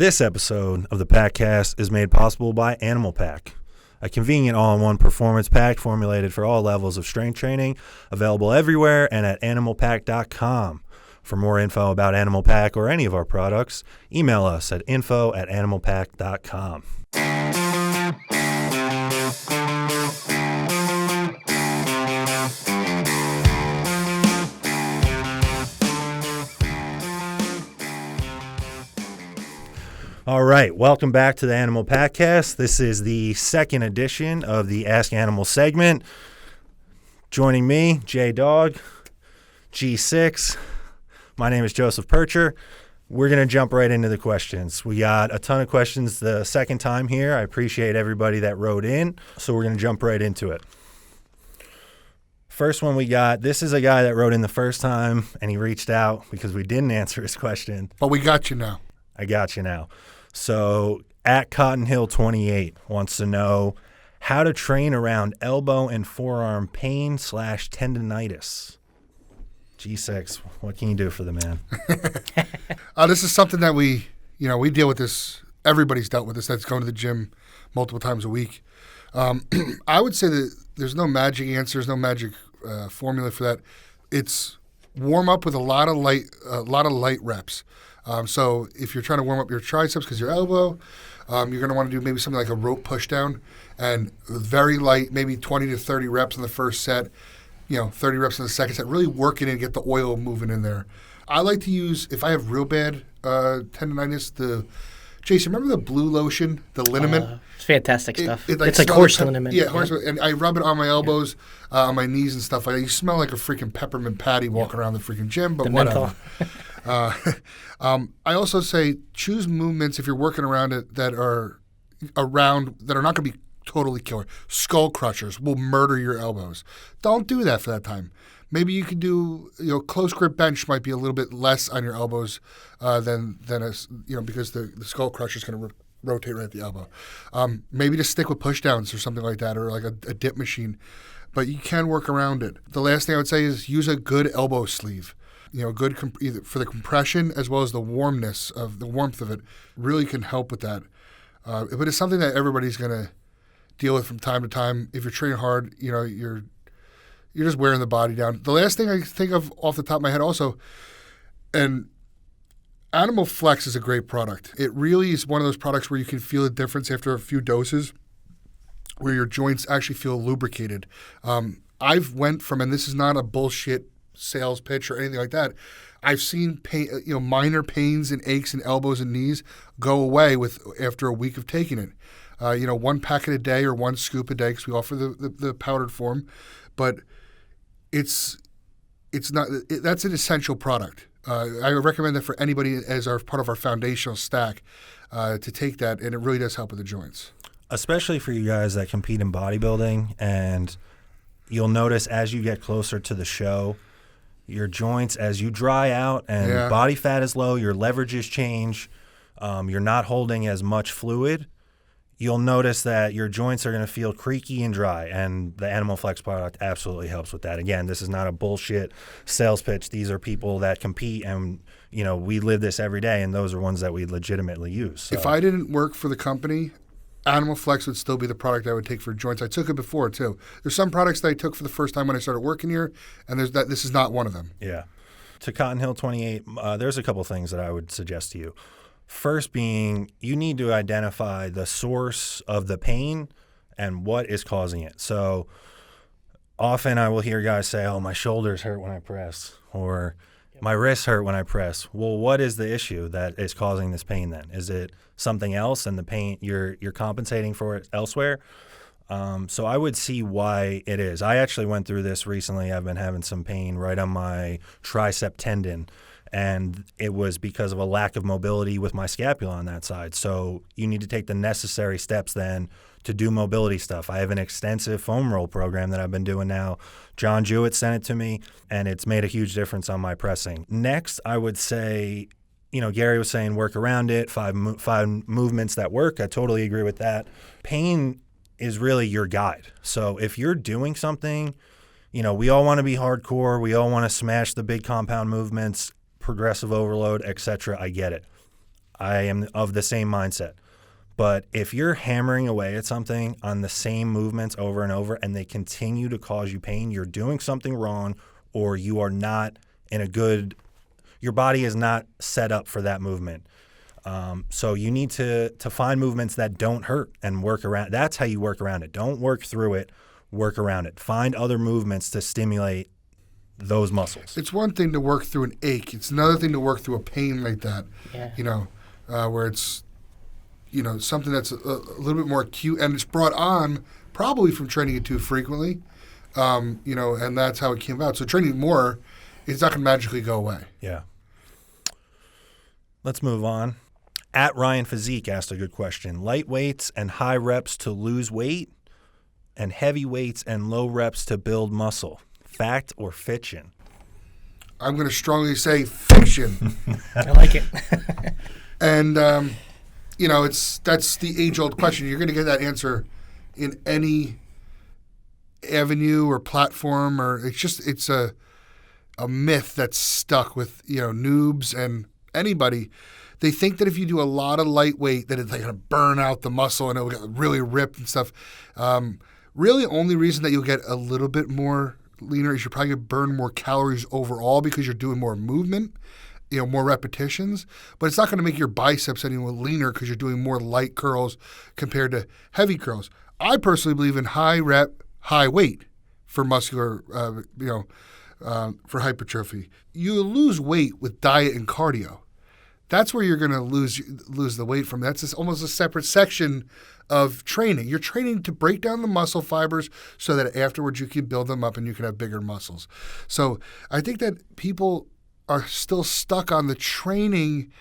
This episode of the Pakcast is made possible by Animalpak, a convenient all-in-one performance pack formulated for all levels of strength training, available everywhere and at animalpak.com. For more info about Animalpak or any of our products, email us at info@animalpak.com. All right, welcome back to the Animal Pakcast. This is the second edition of the Ask Animal segment. Joining me, J-Dog, G6. My name is Joseph Percher. We're going to jump right into the questions. We got a ton of questions the second time here. I appreciate everybody that wrote in, so we're going to jump right into it. First one we got, this is a guy that wrote in the first time, and he reached out because we didn't answer his question. But we got you now. I got you now. So at CottonHill28 wants to know how to train around elbow and forearm pain / tendonitis. G6, what can you do for the man? This is something that we deal with this. Everybody's dealt with this. That's going to the gym multiple times a week. I would say that there's no magic answer. There's no magic formula for that. It's warm up with a lot of light reps. So if you're trying to warm up your triceps because your elbow, you're going to want to do maybe something like a rope push down and very light, maybe 20 to 30 reps in the first set, 30 reps in the second set, really working and get the oil moving in there. I like to use, if I have real bad tendonitis, Jason, remember the blue lotion, the liniment? It's fantastic stuff. It's like horse liniment. Yeah, horse, and I rub it on my elbows, on my knees and stuff. You smell like a freaking peppermint patty walking around the freaking gym, but whatever. I also say choose movements if you're working around it that are not going to be totally killer. Skull crushers will murder your elbows. Don't do that for that time. Maybe you can do, close grip bench might be a little bit less on your elbows than because the skull crusher is going to rotate right at the elbow. Maybe just stick with push downs or something like that, or like a dip machine. But you can work around it. The last thing I would say is use a good elbow sleeve. Good either for the compression as well as the warmth of it really can help with that. But it's something that everybody's going to deal with from time to time. If you're training hard, you're just wearing the body down. The last thing I think of off the top of my head also, and Animal Flex is a great product. It really is one of those products where you can feel the difference after a few doses, where your joints actually feel lubricated. I've went from, and this is not a bullshit sales pitch or anything like that, I've seen pain, minor pains and aches in elbows and knees go away after a week of taking it. One packet a day or one scoop a day because we offer the powdered form, but it's not. That's an essential product. I recommend that for anybody as part of our foundational stack to take that, and it really does help with the joints. Especially for you guys that compete in bodybuilding, and you'll notice as you get closer to the show, your joints, as you dry out and body fat is low, your leverages change, you're not holding as much fluid, you'll notice that your joints are going to feel creaky and dry, and the Animal Flex product absolutely helps with that. Again, this is not a bullshit sales pitch. These are people that compete, and we live this every day, and those are ones that we legitimately use. So. If I didn't work for the company, Animal Flex would still be the product I would take for joints. I took it before, too. There's some products that I took for the first time when I started working here, and this is not one of them. Yeah. To CottonHill28, there's a couple things that I would suggest to you. First being, you need to identify the source of the pain and what is causing it. So often I will hear guys say, my shoulders hurt when I press, or my wrists hurt when I press. Well, what is the issue that is causing this pain then? Is it something else, and the pain you're compensating for it elsewhere? So I would see why it is. I actually went through this recently. I've been having some pain right on my tricep tendon, and it was because of a lack of mobility with my scapula on that side. So you need to take the necessary steps then to do mobility stuff. I have an extensive foam roll program that I've been doing now. John Jewett sent it to me, and it's made a huge difference on my pressing. Next, I would say, Gary was saying work around it, five movements that work. I totally agree with that. Pain is really your guide. So if you're doing something, we all want to be hardcore. We all want to smash the big compound movements, progressive overload, etc. I get it. I am of the same mindset. But if you're hammering away at something on the same movements over and over and they continue to cause you pain, you're doing something wrong, or you are not in a good, your body is not set up for that movement. So you need to find movements that don't hurt and work around. That's how you work around it. Don't work through it, work around it. Find other movements to stimulate those muscles. It's one thing to work through an ache. It's another thing to work through a pain like that, where it's, something that's a little bit more acute, and it's brought on probably from training it too frequently, and that's how it came about. So training more, it's not going to magically go away. Yeah. Let's move on. At ryanfisique asked a good question. Light weights and high reps to lose weight, and heavy weights and low reps to build muscle. Fact or fiction? I'm going to strongly say fiction. I like it. And, that's the age-old question. You're going to get that answer in any avenue or platform, or it's a myth that's stuck with, noobs and anybody. They think that if you do a lot of lightweight, that it's like going to burn out the muscle and it'll get really ripped and stuff. Really, the only reason that you'll get a little bit more leaner is you're probably going to burn more calories overall because you're doing more movement, more repetitions. But it's not going to make your biceps any more leaner because you're doing more light curls compared to heavy curls. I personally believe in high rep, high weight for muscular, for hypertrophy. You lose weight with diet and cardio. That's where you're going to lose the weight from. That's just almost a separate section of training. You're training to break down the muscle fibers so that afterwards you can build them up and you can have bigger muscles. So I think that people are still stuck on the training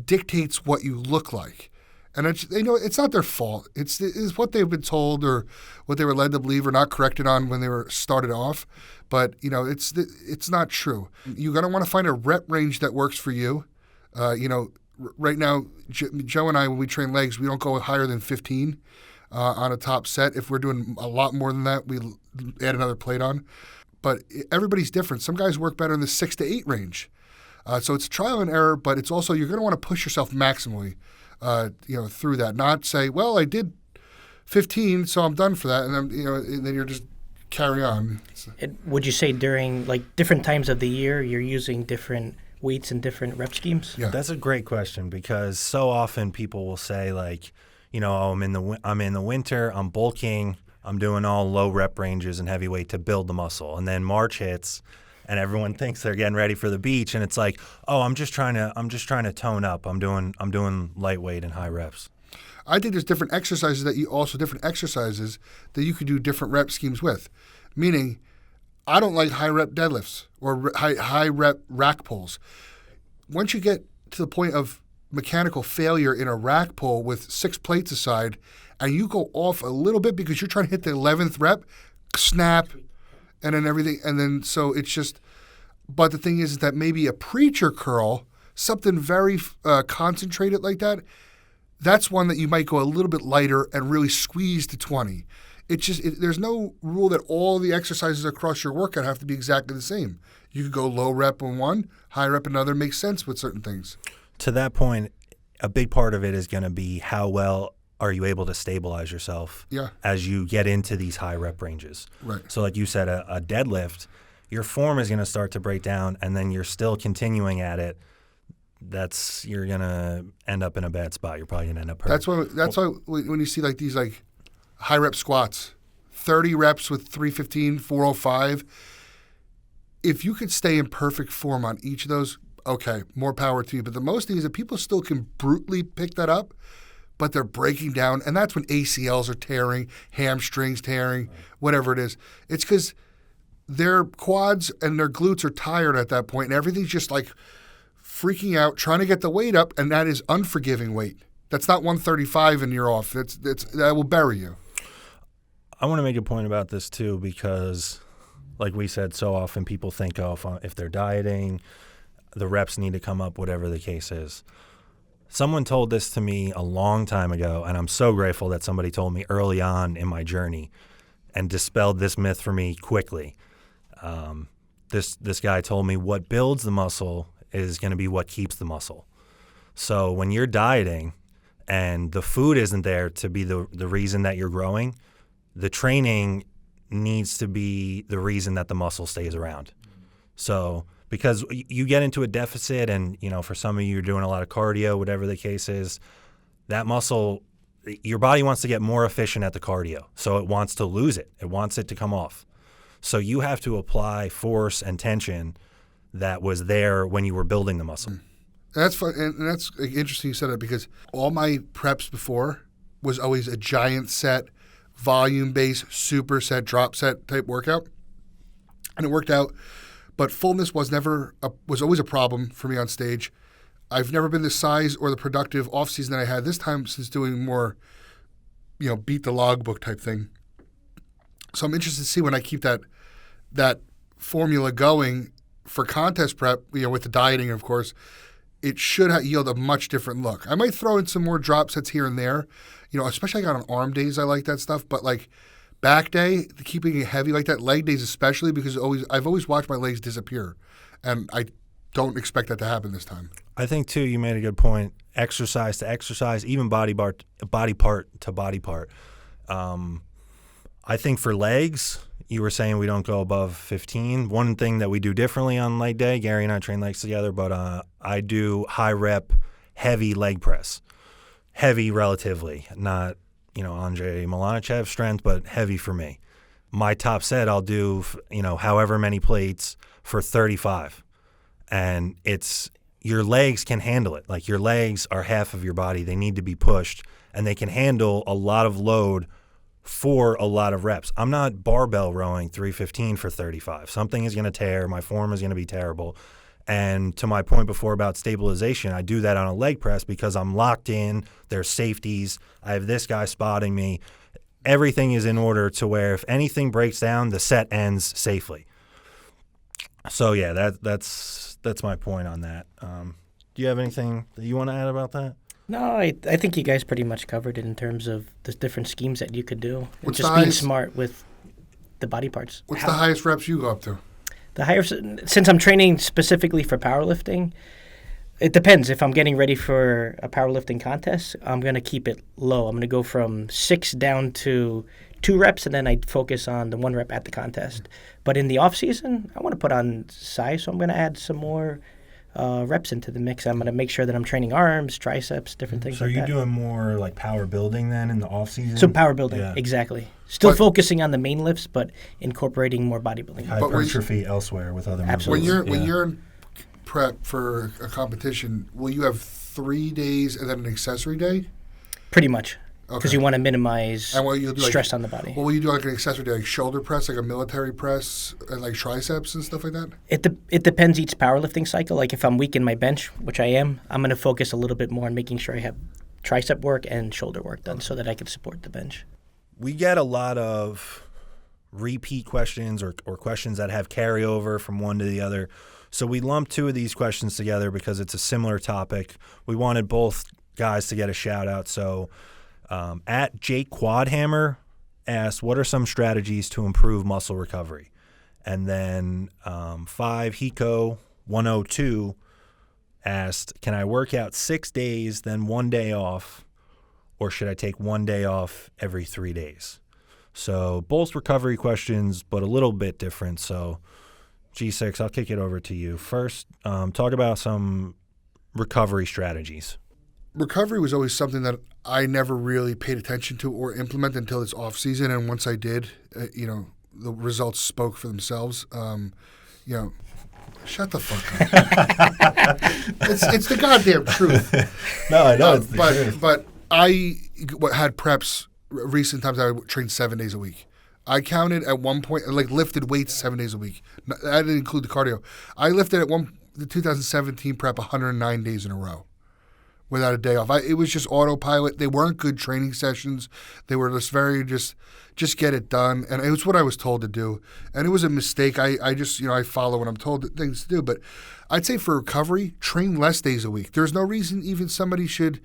dictates what you look like. And it's not their fault. It's what they've been told or what they were led to believe or not corrected on when they were started off. But, it's not true. You're going to want to find a rep range that works for you. Right now, Joe and I, when we train legs, we don't go higher than 15 on a top set. If we're doing a lot more than that, we add another plate on. But everybody's different. Some guys work better in the 6 to 8 range. So it's trial and error, but it's also you're going to want to push yourself maximally, through that. Not say, well, I did 15, so I'm done for that, and then and then you're just carry on. Would you say during different times of the year you're using different weights and different rep schemes? Yeah, that's a great question because so often people will say I'm in the winter, I'm bulking, I'm doing all low rep ranges and heavyweight to build the muscle, and then March hits, and everyone thinks they're getting ready for the beach, and it's like, oh, I'm just trying to tone up. I'm doing lightweight and high reps. I think there's different exercises that you could do different rep schemes with, meaning I don't like high rep deadlifts or high rep rack pulls. Once you get to the point of mechanical failure in a rack pull with 6 plates aside, and you go off a little bit because you're trying to hit the 11th rep, snap, and then everything, and then so it's just. But the thing is that maybe a preacher curl, something very concentrated like that, that's one that you might go a little bit lighter and really squeeze to 20. It's just there's no rule that all the exercises across your workout have to be exactly the same. You could go low rep on one, high rep another. Makes sense with certain things. To that point, a big part of it is going to be how well are you able to stabilize yourself as you get into these high rep ranges. Right. So like you said, a deadlift, your form is going to start to break down, and then you're still continuing at it. You're going to end up in a bad spot. You're probably going to end up hurt. That's why when you see these high rep squats, 30 reps with 315, 405, if you could stay in perfect form on each of those, okay, more power to you. But the most thing is that people still can brutally pick that up, but they're breaking down, and that's when ACLs are tearing, hamstrings tearing, whatever it is. It's because their quads and their glutes are tired at that point, and everything's just freaking out, trying to get the weight up, and that is unforgiving weight. That's not 135 and you're off. That will bury you. I want to make a point about this too because, like we said, so often people think, if they're dieting, the reps need to come up, whatever the case is. Someone told this to me a long time ago, and I'm so grateful that somebody told me early on in my journey and dispelled this myth for me quickly. This guy told me what builds the muscle is going to be what keeps the muscle. So when you're dieting and the food isn't there to be the reason that you're growing, the training needs to be the reason that the muscle stays around. So because you get into a deficit and, for some of you, you're doing a lot of cardio, whatever the case is, that muscle, your body wants to get more efficient at the cardio. So it wants to lose it. It wants it to come off. So you have to apply force and tension that was there when you were building the muscle. That's fun, and that's interesting you said that, because all my preps before was always a giant set, volume-based, superset, drop set type workout, and it worked out. But fullness was always a problem for me on stage. I've never been the size or the productive off season that I had this time, since doing more, beat the logbook type thing. So I'm interested to see when I keep that formula going for contest prep, with the dieting, of course. It should yield a much different look. I might throw in some more drop sets here and there, especially on arm days. I like that stuff, but like back day, keeping it heavy like that, leg days especially, because I've always watched my legs disappear, and I don't expect that to happen this time. I think too, you made a good point. Exercise to exercise, even body part to body part. I think for legs, you were saying we don't go above 15. One thing that we do differently on leg day, Gary and I train legs together, but I do high rep, heavy leg press. Heavy relatively, not, Andrei Milanichev strength, but heavy for me. My top set, I'll do, however many plates for 35. And your legs can handle it. Like, your legs are half of your body. They need to be pushed, and they can handle a lot of load for a lot of reps. I'm not barbell rowing 315 for 35. Something is going to tear. My form is going to be terrible. And to my point before about stabilization, I do that on a leg press because I'm locked in. There's safeties. I have this guy spotting me. Everything is in order to where if anything breaks down, the set ends safely. So yeah, that's my point on that. Do you have anything that you want to add about that? No, I think you guys pretty much covered it in terms of the different schemes that you could do. And What's just the being highest- smart with the body parts. What's the highest reps you go up to? The higher, since I'm training specifically for powerlifting, it depends. If I'm getting ready for a powerlifting contest, I'm going to keep it low. I'm going to go from 6 down to 2 reps, and then I focus on the 1 rep at the contest. But in the off season, I want to put on size, so I'm going to add some more reps into the mix. I'm going to make sure that I'm training arms, triceps, different things So like that. are you doing more like power building then in the off season? So power building, Yeah. exactly. Still But- focusing on the main lifts, but incorporating more bodybuilding. Hypertrophy elsewhere with other Absolutely. movements. When you're in prep for a competition, will you have 3 days and then an accessory day? Pretty much, because Okay. you want to minimize And what you'll do, stress on the body. What will you do, like an accessory day, like shoulder press, like a military press, and like triceps and stuff like that? It depends each powerlifting cycle. Like if I'm weak in my bench, which I am, I'm going to focus a little bit more on making sure I have tricep work and shoulder work done so that I can support the bench. We get a lot of repeat questions or questions that have carryover from one to the other. So we lumped 2 of these questions together because it's a similar topic. We wanted both guys to get a shout out. So at Jakequadhamer asked, what are some strategies to improve muscle recovery? And then 5 Hiko 102 asked, can I work out 6 days, then 1 day off? Or should I take 1 day off every 3 days? So both recovery questions, but a little bit different. So G6, I'll kick it over to you. First, talk about some recovery strategies. Recovery was always something that I never really paid attention to or implemented until this off season. And once I did, the results spoke for themselves. Shut the fuck up. It's the goddamn truth. No, I know it's the but truth. but I had preps. Recent times I trained 7 days a week. I counted at one point, like lifted weights 7 days a week. That didn't include the cardio. I lifted at the 2017 prep 109 days in a row without a day off. It was just autopilot. They weren't good training sessions. They were just get it done. And it was what I was told to do. And it was a mistake. I just, I follow when I'm told things to do. But I'd say for recovery, train less days a week. There's no reason even somebody should.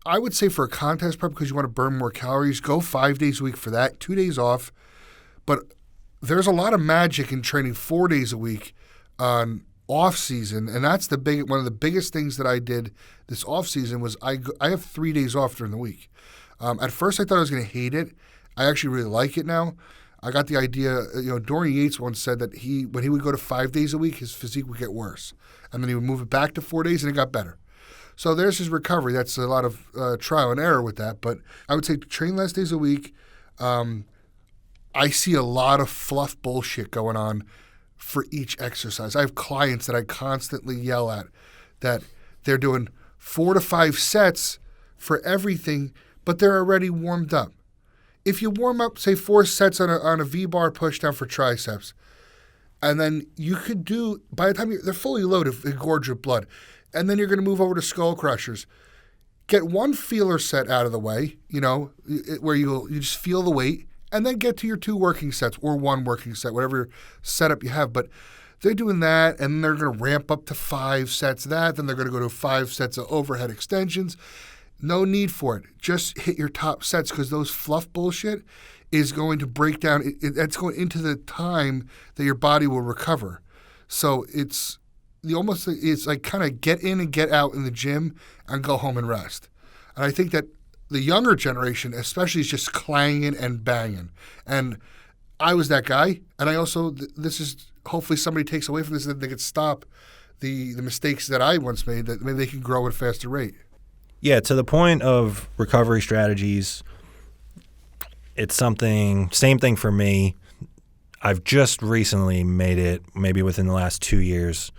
I would say for a contest prep, because you want to burn more calories, go 5 days a week for that, 2 days off. But there's a lot of magic in training 4 days a week on off season, and that's one of the biggest things that I did this off season was I have 3 days off during the week. At first, I thought I was going to hate it. I actually really like it now. I got the idea. Dorian Yates once said that when he would go to 5 days a week, his physique would get worse, and then he would move it back to 4 days, and it got better. So there's his recovery. That's a lot of trial and error with that, but I would say train less days a week. I see a lot of fluff bullshit going on for each exercise. I have clients that I constantly yell at that they're doing 4 to 5 sets for everything, but they're already warmed up. If you warm up, say 4 sets on a V-bar push down for triceps, and then you could do, by the time they're fully loaded, they gorge with blood, and then you're going to move over to skull crushers. Get one feeler set out of the way, where you just feel the weight, and then get to your 2 working sets or 1 working set, whatever setup you have. But they're doing that, and they're going to ramp up to 5 sets of that. Then they're going to go to 5 sets of overhead extensions. No need for it. Just hit your top sets because those fluff bullshit is going to break down. That's going into the time that your body will recover. So it's like kind of get in and get out in the gym and go home and rest. And I think that the younger generation especially is just clanging and banging. And I was that guy. And I also, this is, hopefully somebody takes away from this that they could stop the mistakes that I once made, that maybe they can grow at a faster rate. Yeah, to the point of recovery strategies, it's same thing for me. I've just recently made it, maybe within the last 2 years,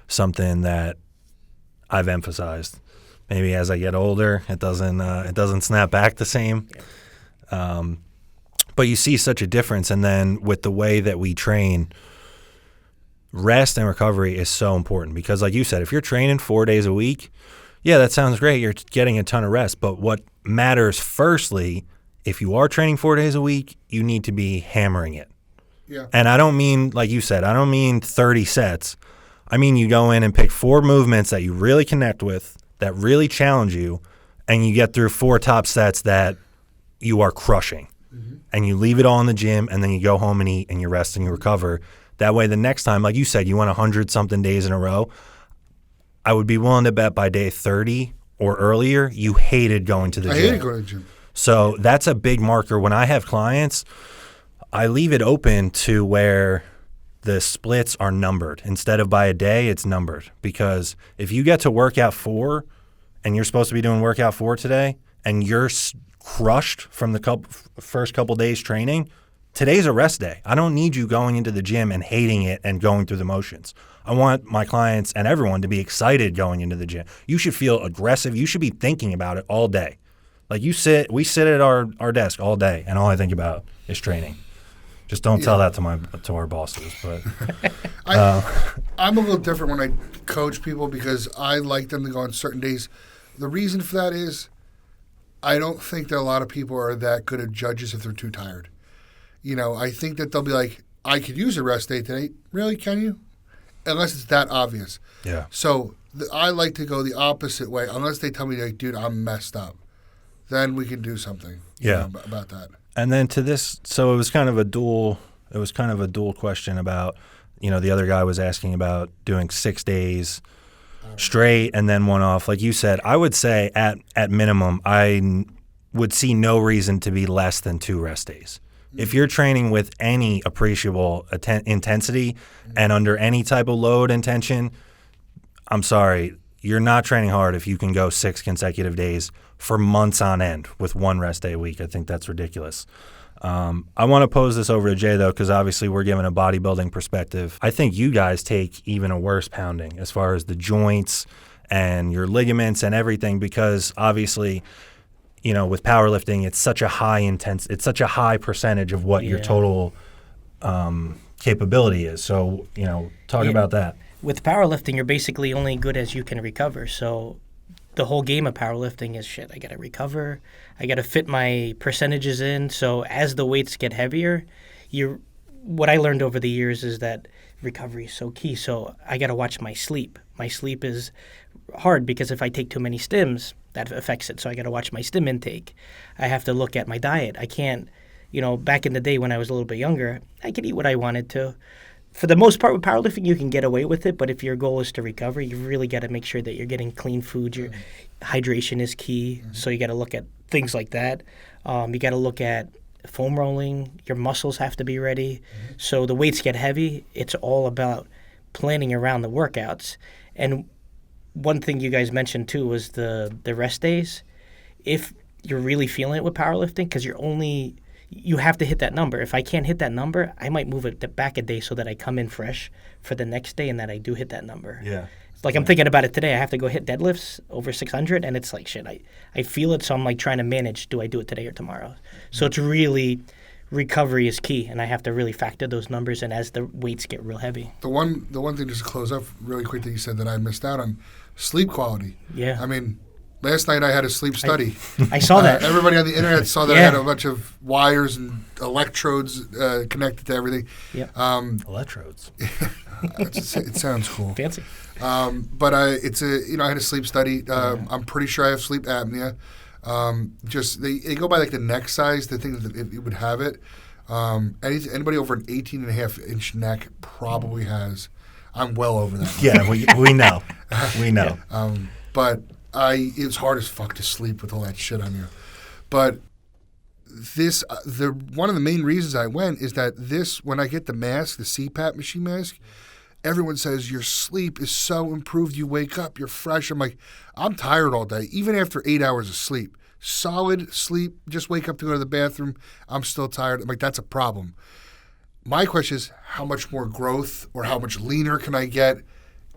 something that I've emphasized. Maybe as I get older, it doesn't snap back the same. But you see such a difference. And then with the way that we train, rest and recovery is so important because, like you said, if you're training 4 days a week, yeah, that sounds great. You're getting a ton of rest. But what matters firstly, if you are training 4 days a week, you need to be hammering it. Yeah. And I don't mean, like you said, I don't mean 30 sets. I mean you go in and pick 4 movements that you really connect with, that really challenge you, and you get through 4 top sets that you are crushing. Mm-hmm. And you leave it all in the gym, and then you go home and eat, and you rest and you recover. That way the next time, like you said, you went 100-something days in a row, I would be willing to bet by day 30 or earlier, you hated going to the gym. I hated going to the gym. So that's a big marker. When I have clients, I leave it open to where the splits are numbered. Instead of by a day, it's numbered. Because if you get to workout 4 and you're supposed to be doing workout 4 today and you're crushed from the first couple days training, today's a rest day. I don't need you going into the gym and hating it and going through the motions. I want my clients and everyone to be excited going into the gym. You should feel aggressive. You should be thinking about it all day. Like we sit at our desk all day, and all I think about is training. Just don't tell that to our bosses. But I'm a little different when I coach people because I like them to go on certain days. The reason for that is I don't think that a lot of people are that good at judges if they're too tired. I think that they'll be like, I could use a rest day today. Really, can you? Unless it's that obvious. Yeah. So I like to go the opposite way. Unless they tell me, like, dude, I'm messed up. Then we can do something about that. And then to this, so it was kind of a dual question about, the other guy was asking about doing 6 days straight and then one off. Like you said, I would say at minimum, I would see no reason to be less than 2 rest days. If you're training with any appreciable intensity and under any type of load and tension, I'm sorry, you're not training hard if you can go 6 consecutive days for months on end with 1 rest day a week. I think that's ridiculous. I want to pose this over to Jay, though, because obviously we're giving a bodybuilding perspective. I think you guys take even a worse pounding as far as the joints and your ligaments and everything because obviously – with powerlifting, it's such a high percentage of what your total capability is. So, talk about that. With powerlifting, you're basically only good as you can recover. So the whole game of powerlifting is I got to recover. I got to fit my percentages in. So as the weights get heavier, what I learned over the years is that recovery is so key. So I got to watch my sleep. My sleep is hard because if I take too many stims, that affects it. So I got to watch my stim intake. I have to look at my diet. I can't, back in the day when I was a little bit younger, I could eat what I wanted to. for the most part with powerlifting, you can get away with it. But if your goal is to recover, you really got to make sure that you're getting clean food. Your hydration is key. So you got to look at things like that. You got to look at foam rolling. Your muscles have to be ready. So the weights get heavy. It's all about planning around the workouts. And one thing you guys mentioned too was the rest days. If you're really feeling it with powerlifting, because you have to hit that number. If I can't hit that number, I might move it back a day so that I come in fresh for the next day and that I do hit that number. Yeah. Like I'm thinking about it today. I have to go hit deadlifts over 600, and it's like, shit, I feel it, so I'm like trying to manage, do I do it today or tomorrow? So it's really, recovery is key, and I have to really factor those numbers in as the weights get real heavy. The one thing, just to close up really quick, that you said that I missed out on, sleep quality. Yeah. I mean, last night I had a sleep study. I saw that. Everybody on the internet saw that I had a bunch of wires and electrodes connected to everything. Yeah. Electrodes. It sounds cool. Fancy. But I had a sleep study. I'm pretty sure I have sleep apnea. They go by like the neck size, the thing that it would have it. Anybody over an 18.5-inch neck probably has. I'm well over that. Yeah, we know. We know. Yeah. But it's hard as fuck to sleep with all that shit on you. But one of the main reasons I went is that when I get the mask, the CPAP machine mask, everyone says your sleep is so improved. You wake up, you're fresh. I'm like, I'm tired all day, even after 8 hours of sleep. Solid sleep, just wake up to go to the bathroom. I'm still tired. I'm like, that's a problem. My question is, how much more growth or how much leaner can I get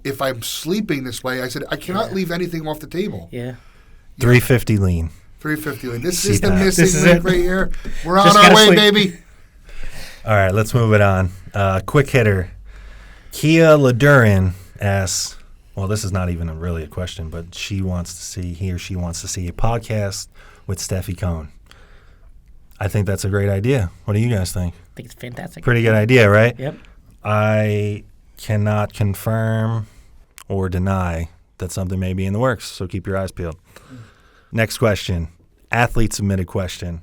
if I'm sleeping this way? I said, I cannot leave anything off the table. Yeah. 350 lean. 350 lean. This is the missing is link it. right here. We're on Just our gotta way, sleep. baby. All right, let's move it on. Quick hitter. Kialaduren asks, well, this is not even really a question, but he or she wants to see a podcast with Stefi Cohen. I think that's a great idea. What do you guys think? I think it's fantastic. Pretty good idea, right? Yep. I cannot confirm or deny that something may be in the works, so keep your eyes peeled. Next question. Athlete-submitted question.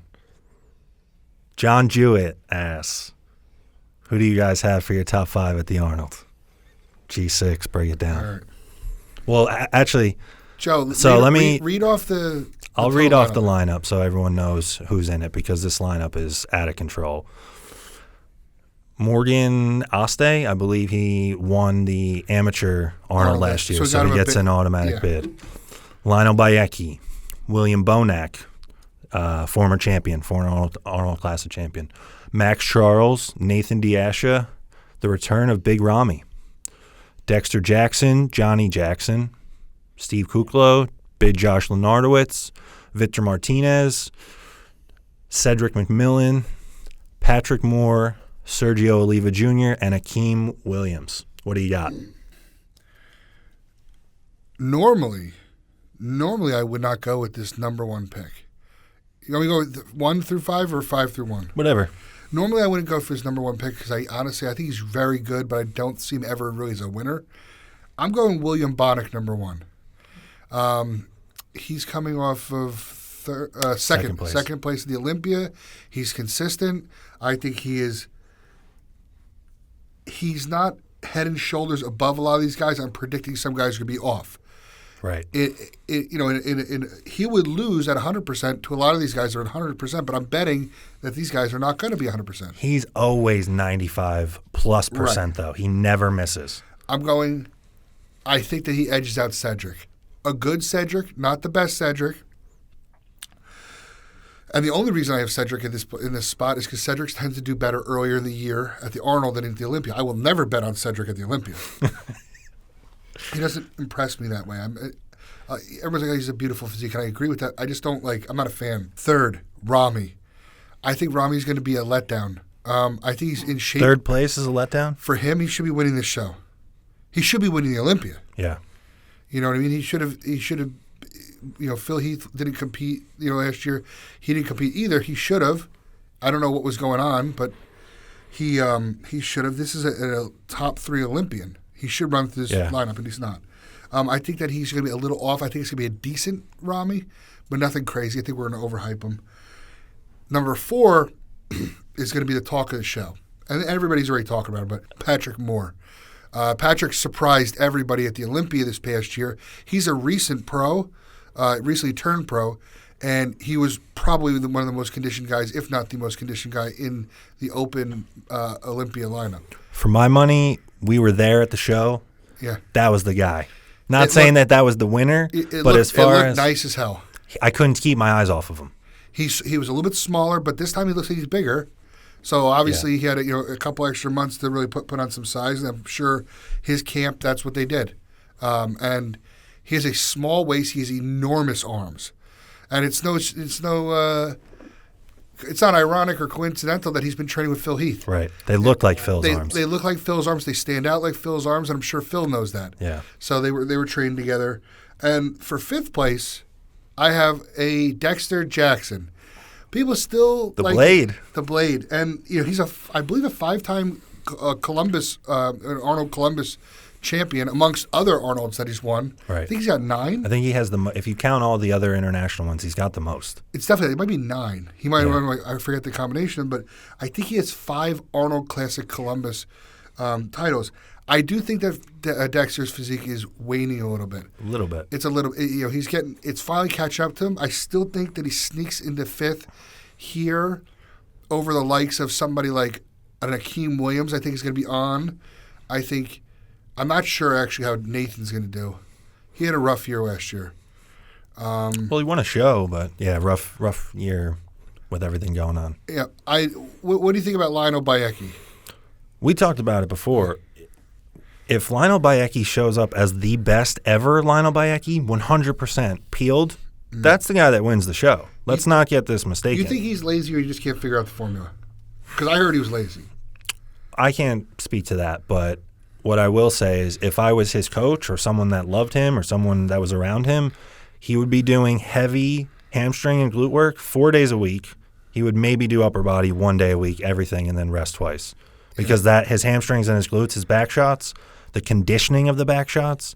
John Jewett asks, who do you guys have for your top 5 at the Arnold? G6, break it down. All right. Well, actually, Joe, so read off the I'll total read off the lineup. lineup so everyone knows who's in it, because this lineup is out of control. Morgan Oste, I believe he won the amateur Arnold last year, so he gets an automatic bid. Lionel Bayecki, William Bonac, former champion, former Arnold Classic champion. Max Charles, Nathan Diasha, the return of Big Ramy. Dexter Jackson, Johnny Jackson, Steve Kuklo, Big Josh Lenardowitz, Victor Martinez, Cedric McMillan, Patrick Moore, Sergio Oliva Jr., and Akeem Williams. What do you got? Normally I would not go with this number one pick. You want me to go with 1 through 5 or 5 through 1? Whatever. Normally I wouldn't go for his number one pick because I think he's very good, but I don't see him ever really as a winner. I'm going William Bonac, number 1. He's coming off of second place at the Olympia. He's consistent. I think he's not head and shoulders above a lot of these guys. I'm predicting some guys are going to be off. Right. He would lose at 100% to a lot of these guys that are at 100%, but I'm betting that these guys are not going to be 100%. He's always 95+%, Right. though. He never misses. I think that he edges out Cedric. A good Cedric, not the best Cedric. And the only reason I have Cedric in this spot is because Cedric tends to do better earlier in the year at the Arnold than at the Olympia. I will never bet on Cedric at the Olympia. He doesn't impress me that way. Everyone's like, oh, he's a beautiful physique, and I agree with that. I just don't I'm not a fan. Third, Ramy. I think Ramy's going to be a letdown. I think he's in shape. Third place is a letdown? For him, he should be winning this show. He should be winning the Olympia. Yeah. You know what I mean? He should have. Phil Heath didn't compete. Last year he didn't compete either. He should have. I don't know what was going on, but he should have. This is a top 3 Olympian. He should run through this lineup, and he's not. I think that he's going to be a little off. I think it's going to be a decent Ramy, but nothing crazy. I think we're going to overhype him. Number 4 is going to be the talk of the show, and everybody's already talking about him, but Patrick Moore. Patrick surprised everybody at the Olympia this past year. He's a recent pro, recently turned pro, and he was probably one of the most conditioned guys, if not the most conditioned guy in the open Olympia lineup. For my money, we were there at the show. Yeah. That was the guy. Not saying that was the winner, but as far it looked as nice as hell. I couldn't keep my eyes off of him. He was a little bit smaller, but this time he looks like he's bigger. So obviously he had a couple extra months to really put on some size, and I'm sure his camp, that's what they did. And he has a small waist. He has enormous arms, and it's not ironic or coincidental that he's been training with Phil Heath. Right. They look like Phil's arms. They look like Phil's arms. They stand out like Phil's arms, and I'm sure Phil knows that. Yeah. So they were trained together. And for 5th place, I have a Dexter Jackson. People still The Blade. The Blade, and he's I believe a 5-time Arnold Columbus champion amongst other Arnolds that he's won. Right. I think he's got 9. I think he has if you count all the other international ones, he's got the most. It might be 9. He might have won, I forget the combination, but I think he has 5 Arnold Classic Columbus titles. I do think that Dexter's physique is waning a little bit. A little bit. It's a little, it's finally catching up to him. I still think that he sneaks into 5th here over the likes of somebody like an Akeem Williams. I think he's going to be on. I'm not sure actually how Nathan's going to do. He had a rough year last year. Well, he won a show, but yeah, rough year with everything going on. Yeah. What do you think about Lionel Bayeki? We talked about it before. If Lionel Bayeki shows up as the best ever Lionel Bayeki, 100% peeled, that's the guy that wins the show. Let's not get this mistaken. You think he's lazy or you just can't figure out the formula? Because I heard he was lazy. I can't speak to that, but what I will say is if I was his coach or someone that loved him or someone that was around him, he would be doing heavy hamstring and glute work 4 days a week. He would maybe do upper body 1 day a week, everything, and then rest twice. Because his hamstrings and his glutes, his back shots, the conditioning of the back shots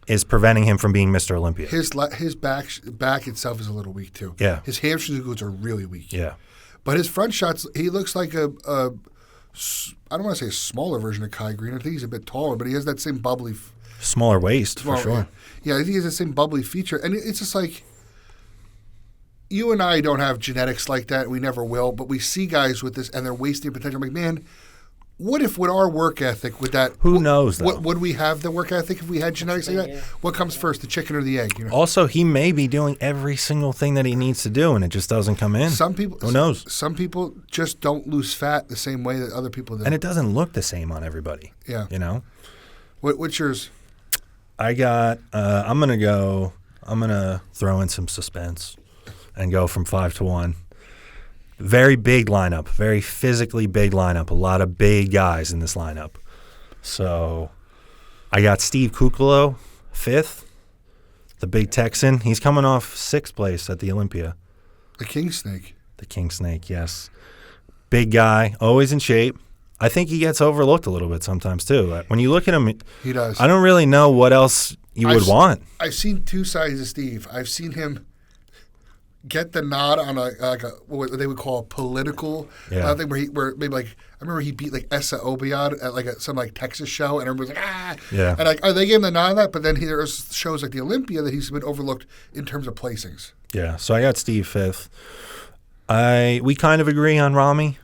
is preventing him from being Mr. Olympia. His back itself is a little weak too. Yeah. His hamstrings and glutes are really weak. Yeah. But his front shots, he looks like I don't want to say a smaller version of Kai Green. I think he's a bit taller, but he has that same bubbly. Smaller waist, for sure. Yeah, I think he has the same bubbly feature. And it's just like, you and I don't have genetics like that. We never will. But we see guys with this and they're wasting potential. I'm like, man, what if with our work ethic, with that? Who knows, though? Would we have the work ethic if we had genetics like that? Yeah. What comes first, the chicken or the egg? Also, he may be doing every single thing that he needs to do, and it just doesn't come in. Some people, who knows? Some people just don't lose fat the same way that other people do. And it doesn't look the same on everybody. Yeah. What's yours? I got, I'm going to throw in some suspense and go from 5 to 1. Very big lineup, very physically big lineup. A lot of big guys in this lineup. So I got Steve Kuclo, 5th, the big Texan. He's coming off 6th place at the Olympia. The King Snake. The King Snake, yes. Big guy, always in shape. I think he gets overlooked a little bit sometimes too. When you look at him, he does. I don't really know what else you would want. I've seen 2 sides of Steve. I've seen him get the nod on what they would call a political thing where maybe like I remember he beat like Essa Obiad at some Texas show and everybody's like and they gave him the nod on that, but then there's shows like the Olympia that he's been overlooked in terms of placings. Yeah, so I got Steve 5th. We kind of agree on Rami.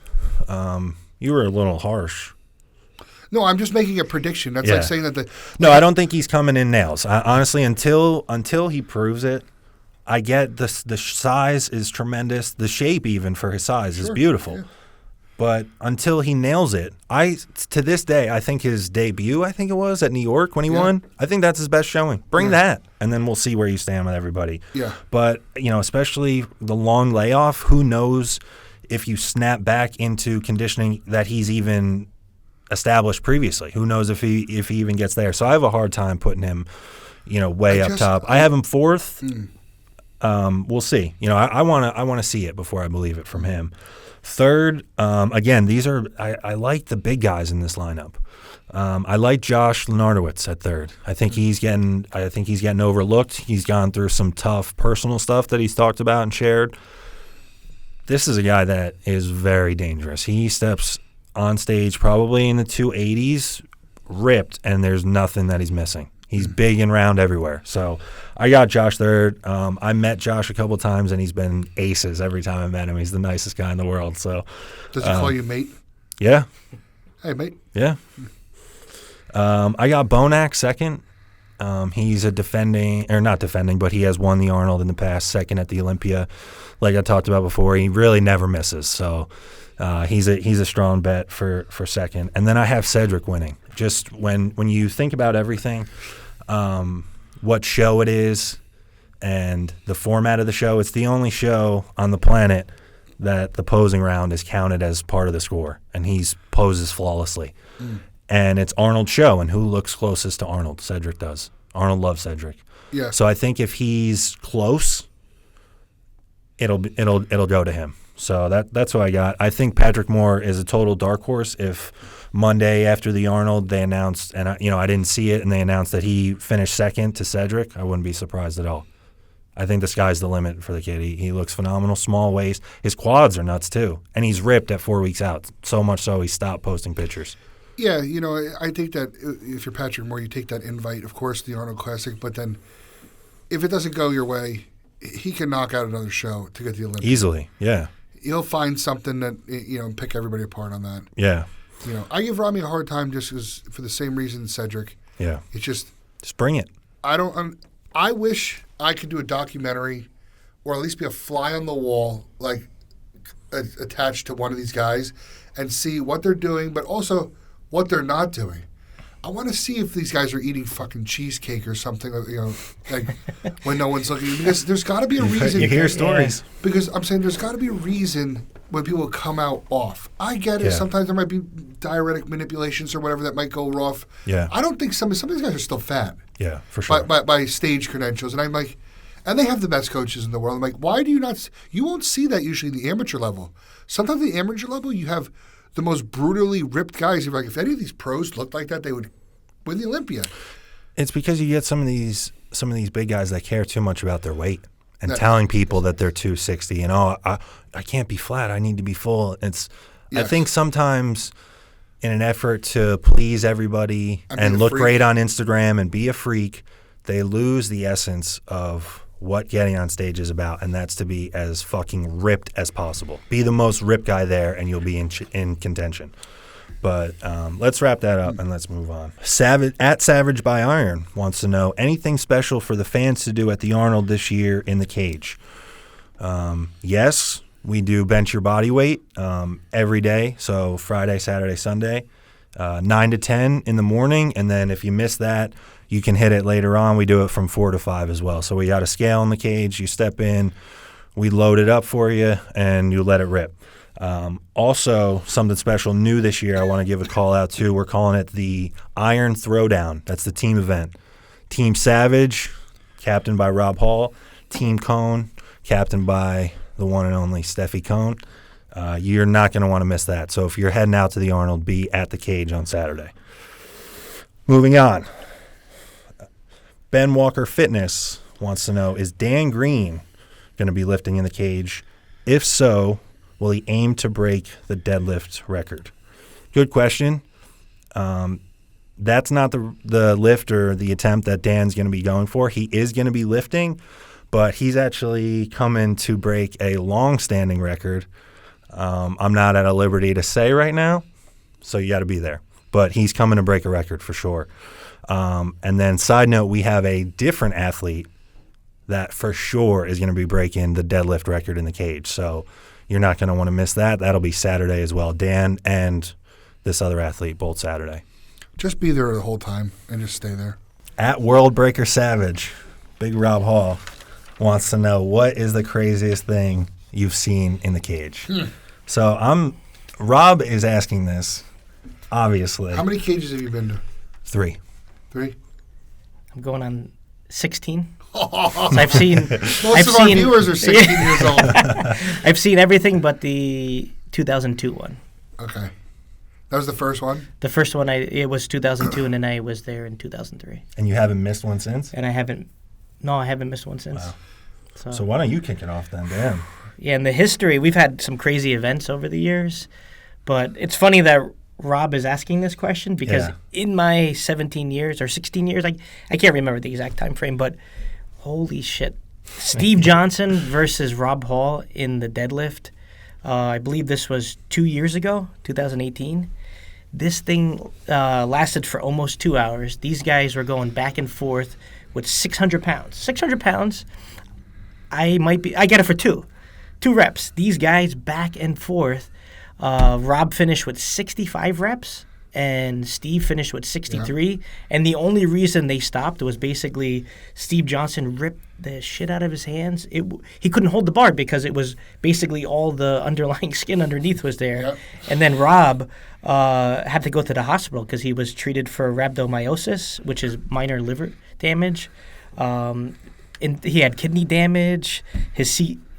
You were a little harsh. No, I'm just making a prediction. That's like saying that I don't think he's coming in nails. Honestly, until he proves it. I get the size is tremendous. The shape, even for his size, is beautiful. Yeah. But until he nails it, to this day, I think his debut, at New York when he won, I think that's his best showing. Bring that, and then we'll see where you stand with everybody. Yeah. But especially the long layoff, who knows if you snap back into conditioning that he's even established previously. Who knows if he even gets there? So I have a hard time putting him, way up top. I have him 4th. We'll see. I want to see it before I believe it from him. 3rd, again, I like the big guys in this lineup. I like Josh Lenardowitz at 3rd. I think he's getting overlooked. He's gone through some tough personal stuff that he's talked about and shared. This is a guy that is very dangerous. He steps on stage probably in the 280s, ripped, and there's nothing that he's missing. He's big and round everywhere. So I got Josh third. I met Josh a couple times, and he's been aces every time I met him. He's the nicest guy in the world. So Does he call you mate? yeah. Hey, mate. Yeah. I got Bonac second. He's a not defending, but he has won the Arnold in the past, second at the Olympia. Like I talked about before, he really never misses. So he's a strong bet for second. And then I have Cedric winning. Just when you think about everything, what show it is and the format of the show, it's the only show on the planet that the posing round is counted as part of the score, and he poses flawlessly. And it's Arnold's show, and who looks closest to Arnold? Cedric does. Arnold loves Cedric. Yeah. So I think if he's close, it'll go to him. So that's who I got. I think Patrick Moore is a total dark horse. If Monday after the Arnold they announced, and I didn't see it, and they announced that he finished second to Cedric, I wouldn't be surprised at all. I think the sky's the limit for the kid. He looks phenomenal, small waist. His quads are nuts too, and he's ripped at 4 weeks out. So much so he stopped posting pictures. Yeah, I think that if you're Patrick Moore, you take that invite, of course, the Arnold Classic, but then if it doesn't go your way, he can knock out another show to get the Olympics. Easily, yeah. He'll find something that, pick everybody apart on that. Yeah. I give Rami a hard time just for the same reason Cedric. Yeah. It's just bring it. I wish I could do a documentary or at least be a fly on the wall, like attached to one of these guys and see what they're doing, but also what they're not doing. I want to see if these guys are eating fucking cheesecake or something, like when no one's looking. Because there's got to be a reason. You hear stories. Because I'm saying there's got to be a reason when people come out off. I get it. Yeah. Sometimes there might be diuretic manipulations or whatever that might go rough. Yeah. I don't think some of these guys are still fat. Yeah, for sure. By stage credentials. And I'm like, and they have the best coaches in the world. I'm like, why do you not? You won't see that usually in the amateur level. Sometimes at the amateur level, you have the most brutally ripped guys. You're like, if any of these pros looked like that, they would win the Olympia. It's because you get some of these big guys that care too much about their weight and telling people that they're 260 and I can't be flat. I need to be full. Yes. I think sometimes in an effort to please everybody and look great on Instagram and be a freak, they lose the essence of what getting on stage is about, and that's to be as fucking ripped as possible. Be the most ripped guy there, and you'll be in contention. But let's wrap that up and let's move on. @savagebyiron wants to know anything special for the fans to do at the Arnold this year in the cage. Yes, we do bench your body weight every day, so Friday, Saturday, Sunday, 9 to 10 in the morning, and then if you miss that, you can hit it later on. We do it from 4 to 5 as well. So we got a scale in the cage. You step in, we load it up for you, and you let it rip. Also, something special new this year I want to give a call out to. We're calling it the Iron Throwdown. That's the team event. Team Savage, captained by Rob Hall. Team Cohen, captained by the one and only Stefi Cohen. You're not going to want to miss that. So if you're heading out to the Arnold, be at the cage on Saturday. Moving on. benwalkerfitness wants to know, is Dan Green going to be lifting in the cage? If so, will he aim to break the deadlift record? Good question. That's not the lift or the attempt that Dan's going to be going for. He is going to be lifting, but he's actually coming to break a long-standing record. I'm not at a liberty to say right now, so you got to be there. But he's coming to break a record for sure. And then side note, we have a different athlete that for sure is going to be breaking the deadlift record in the cage. So you're not going to want to miss that. That'll be Saturday as well. Dan and this other athlete, both Saturday. Just be there the whole time and just stay there. @worldbreakersavage, Big Rob Hall wants to know, what is the craziest thing you've seen in the cage? So Rob is asking this, obviously. How many cages have you been to? 3. 3? I'm going on 16. So I've seen Most of our viewers are 16 years old. I've seen everything but the 2002 one. Okay. That was the first one? The first one, it was 2002, and then I was there in 2003. And you haven't missed one since? And I haven't missed one since. Wow. So why don't you kick it off then, Dan? Yeah, in the history, we've had some crazy events over the years, But it's funny that Rob is asking this question because Yeah. in my 17 years or 16 years, I can't remember the exact time frame, but holy shit. Steve Johnson versus Rob Hall in the deadlift. I believe this was 2 years ago, 2018. This thing lasted for almost 2 hours. These guys were going back and forth with 600 pounds. 600 pounds, I get it for two reps. These guys back and forth. Rob finished with 65 reps, and Steve finished with 63. Yeah. And the only reason they stopped was basically Steve Johnson ripped the shit out of his hands. He couldn't hold the bar because it was basically all the underlying skin underneath was there. Yep. And then Rob had to go to the hospital because he was treated for rhabdomyosis, which is minor liver damage. And he had kidney damage. His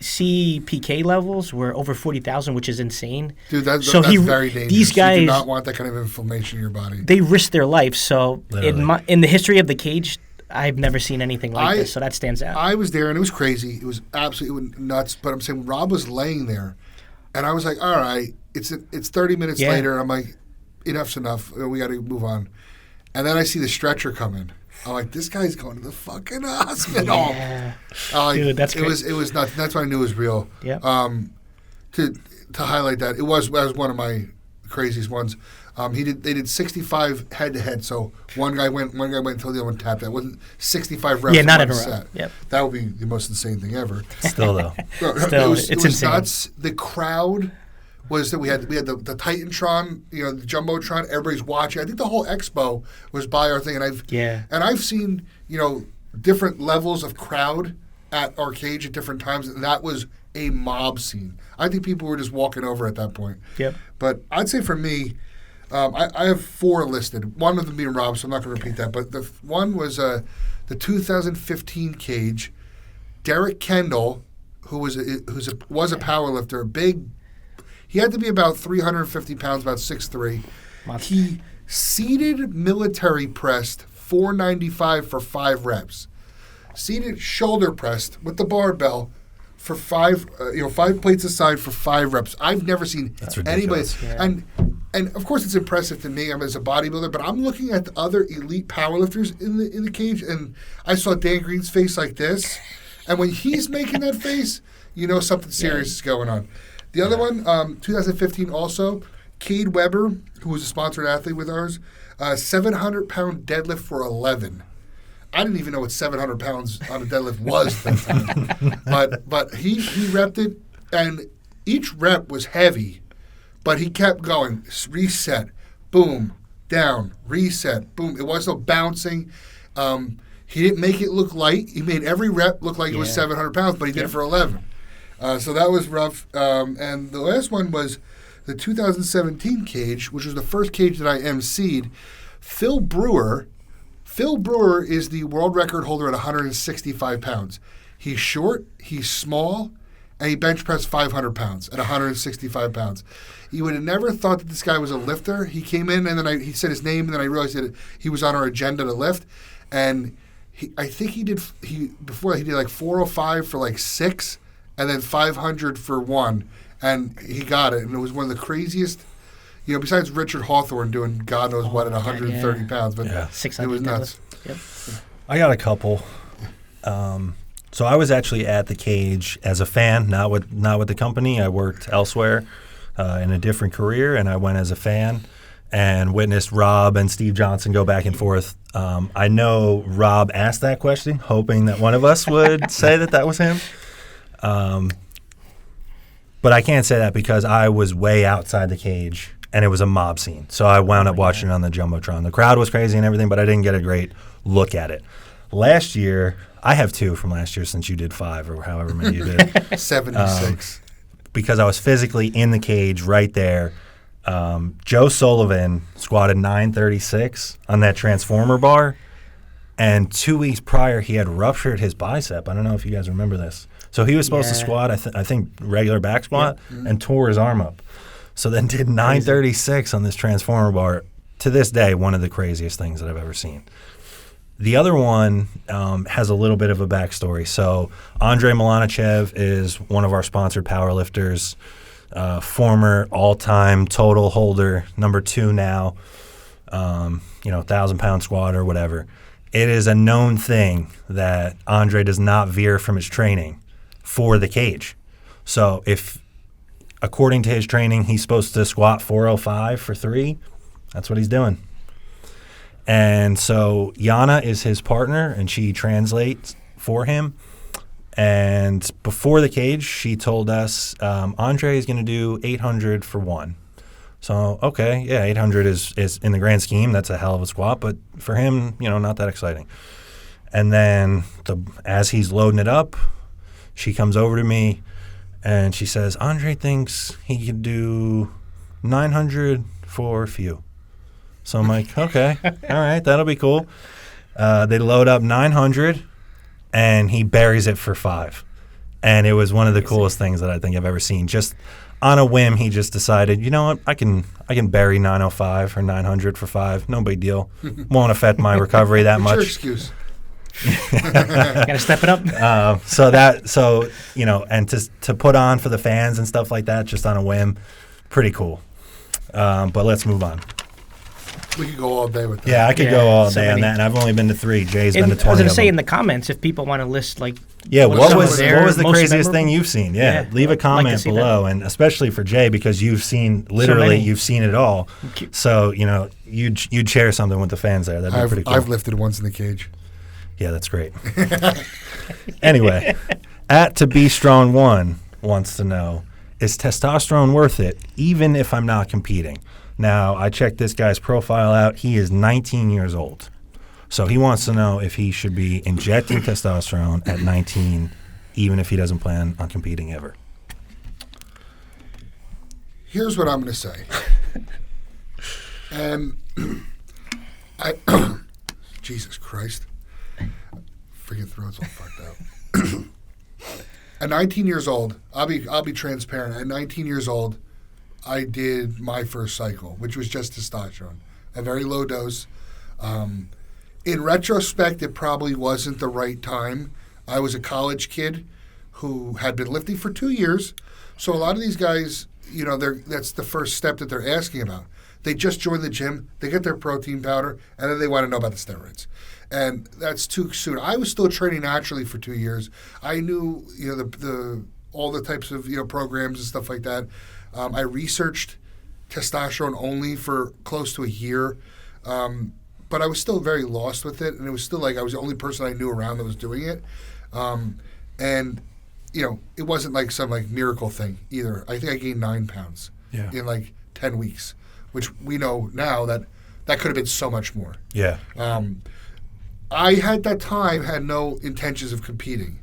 CPK levels were over 40,000, which is insane. Dude, that's very dangerous. These guys, you do not want that kind of inflammation in your body. They risk their life. So in the history of the cage, I've never seen anything like this. So that stands out. I was there, and it was crazy. It was absolutely nuts. But I'm saying Rob was laying there, and I was like, all right, it's 30 minutes later. And I'm like, enough's enough. We got to move on. And then I see the stretcher come in. I'm like, this guy's going to the fucking hospital. Yeah. Dude, that's crazy. It was nuts. That's when I knew it was real. Yeah. To highlight that, that was one of my craziest ones. They did 65 head to head. So one guy went until the other one tapped. That wasn't 65 reps. Yeah, not in a row. Set. Yep. That would be the most insane thing ever. Still though. It was insane. Nuts. The crowd was that we had the Titantron, the Jumbotron. Everybody's watching. I think the whole expo was by our thing, and I've seen different levels of crowd at our cage at different times, and that was a mob scene. I think people were just walking over at that point. Yep. But I'd say for me, I have 4 listed. One of them being Rob, so I'm not going to repeat that. But the one was the 2015 cage. Derek Kendall, who was a powerlifter, big. He had to be about 350 pounds, about 6'3". He seated military pressed 495 for 5 reps. Seated shoulder pressed with the barbell for 5 plates aside for 5 reps. I've never seen anybody. Yeah. And of course it's impressive to me. I'm as a bodybuilder, but I'm looking at the other elite powerlifters in the cage, and I saw Dan Green's face like this, and when he's making that face, something serious is going on. The other one, 2015 also, Cade Weber, who was a sponsored athlete with ours, 700-pound deadlift for 11. I didn't even know what 700 pounds on a deadlift was that time. But he repped it, and each rep was heavy, but he kept going. Reset, boom, down, reset, boom. It wasn't no bouncing. He didn't make it look light. He made every rep look like it was 700 pounds, but he did it for 11. So that was rough. And the last one was the 2017 cage, which was the first cage that I emceed. Phil Brewer is the world record holder at 165 pounds. He's short, he's small, and he bench pressed 500 pounds at 165 pounds. You would have never thought that this guy was a lifter. He came in, and then he said his name, and then I realized that he was on our agenda to lift. And before he did like 405 for like 6, and then 500 for 1, and he got it. And it was one of the craziest, besides Richard Hawthorne doing God knows what at 130 pounds, but it was nuts. Yep. I got a couple. So I was actually at the cage as a fan, not with the company. I worked elsewhere in a different career, and I went as a fan and witnessed Rob and Steve Johnson go back and forth. I know Rob asked that question, hoping that one of us would say that was him. But I can't say that because I was way outside the cage and it was a mob scene. So I wound up watching it on the Jumbotron. The crowd was crazy and everything, but I didn't get a great look at it. Last year, I have 2 from last year since you did 5 or however many you did. 76. Because I was physically in the cage right there. Joe Sullivan squatted 936 on that transformer bar. And 2 weeks prior, he had ruptured his bicep. I don't know if you guys remember this. So he was supposed to squat, I think, regular back squat, and tore his arm up. So then did 936 on this transformer bar. To this day, one of the craziest things that I've ever seen. The other one has a little bit of a backstory. So Andrei Milanichev is one of our sponsored powerlifters. former all-time total holder, number 2 now, 1,000-pound squat or whatever. It is a known thing that Andre does not veer from his training for the cage. So if, according to his training, he's supposed to squat 405 for 3, that's what he's doing. And so Yana is his partner, and she translates for him. And before the cage, she told us Andre is going to do 800 for 1. So, okay, yeah, 800 is in the grand scheme, that's a hell of a squat, but for him, not that exciting. And then as he's loading it up, she comes over to me and she says, Andre thinks he could do 900 for a few. So I'm like, okay, all right, that'll be cool. They load up 900 and he buries it for 5. And it was one of the coolest things that I think I've ever seen. Just on a whim, he just decided, you know what, I can bury 905 or 900 for 5. No big deal. Won't affect my recovery that much. Your excuse. Gotta step it up. And to put on for the fans and stuff like that, just on a whim, pretty cool. But let's move on. We could go all day with that. Yeah, I could go all day on that, and I've only been to 3. Jay's been to 20. I was going to say in the comments, if people want to list what was the most craziest memorable thing you've seen? Yeah, leave a comment below, and especially for Jay, because you've seen you've seen it all. So you'd share something with the fans there. That'd be pretty cool. I've lifted once in the cage. Yeah, that's great. Anyway, @ToBeStrong1 wants to know, is testosterone worth it, even if I'm not competing? Now, I checked this guy's profile out. He is 19 years old. So he wants to know if he should be injecting testosterone at 19, even if he doesn't plan on competing ever. Here's what I'm going to say. And Jesus Christ. Freaking throat's all fucked up. At 19 years old, I'll be transparent. At 19 years old, I did my first cycle, which was just testosterone, a very low dose. In retrospect, it probably wasn't the right time. I was a college kid who had been lifting for 2 years, so a lot of these guys, that's the first step that they're asking about. They just joined the gym, they get their protein powder, and then they want to know about the steroids. And that's too soon. I was still training naturally for 2 years. I knew, all the types of programs and stuff like that. I researched testosterone only for close to a year, but I was still very lost with it, and it was still like I was the only person I knew around that was doing it. And it wasn't like some miracle thing either. I think I gained 9 pounds in 10 weeks, which we know now that could have been so much more. Yeah. I had no intentions of competing.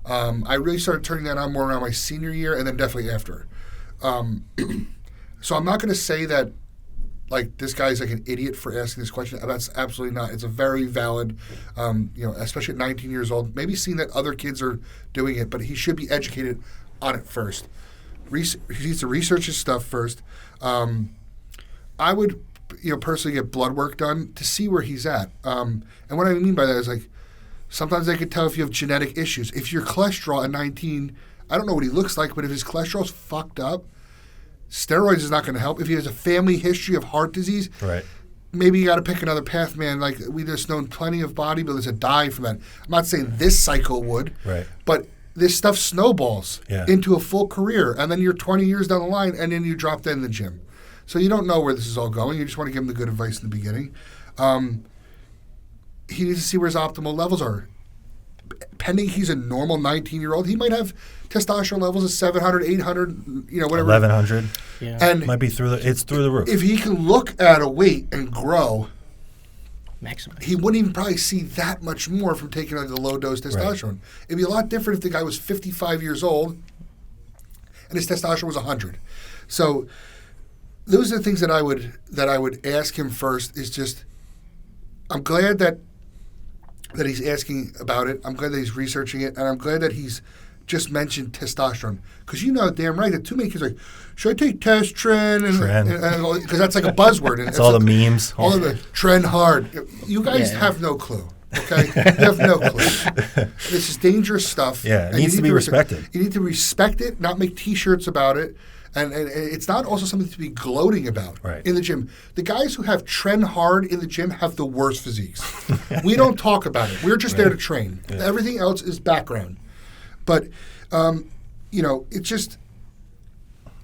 I really started turning that on more around my senior year and then definitely after. So I'm not going to say that this guy's an idiot for asking this question. That's absolutely not. It's a very valid, especially at 19 years old, maybe seeing that other kids are doing it, but he should be educated on it first. He needs to research his stuff first. I would, personally get blood work done to see where he's at. And what I mean by that is sometimes I could tell if you have genetic issues. If your cholesterol at 19, I don't know what he looks like, but if his cholesterol's fucked up, steroids is not going to help. If he has a family history of heart disease, right, maybe you got to pick another path, man. We just known plenty of bodybuilders that die from that. I'm not saying this cycle would, right, but this stuff snowballs into a full career, and then you're 20 years down the line, and then you drop dead in the gym. So you don't know where this is all going. You just want to give him the good advice in the beginning. He needs to see where his optimal levels are. Pending he's a normal 19-year-old, he might have testosterone levels of 700, 800, whatever. 1,100. Yeah. And might be through the roof. If he can look at a weight and grow, maximize, he wouldn't even probably see that much more from taking a low-dose testosterone. Right. It'd be a lot different if the guy was 55 years old and his testosterone was 100. So those are the things that I would ask him first. Is just, I'm glad that he's asking about it. I'm glad that he's researching it, and I'm glad that he's just mentioned testosterone. Because damn right that too many kids are like, should I take test trend? Because that's like a buzzword. And it's all the memes. All of the trend hard. You guys have no clue. Okay? You have no clue. This is dangerous stuff. Yeah, it needs to be respected. You need to respect it, not make T-shirts about it. And it's not also something to be gloating about Right. in the gym. The guys who have trend hard in the gym have the worst physiques. We don't talk about it. We're just there to train. Yeah. Everything else is background. But, it's just,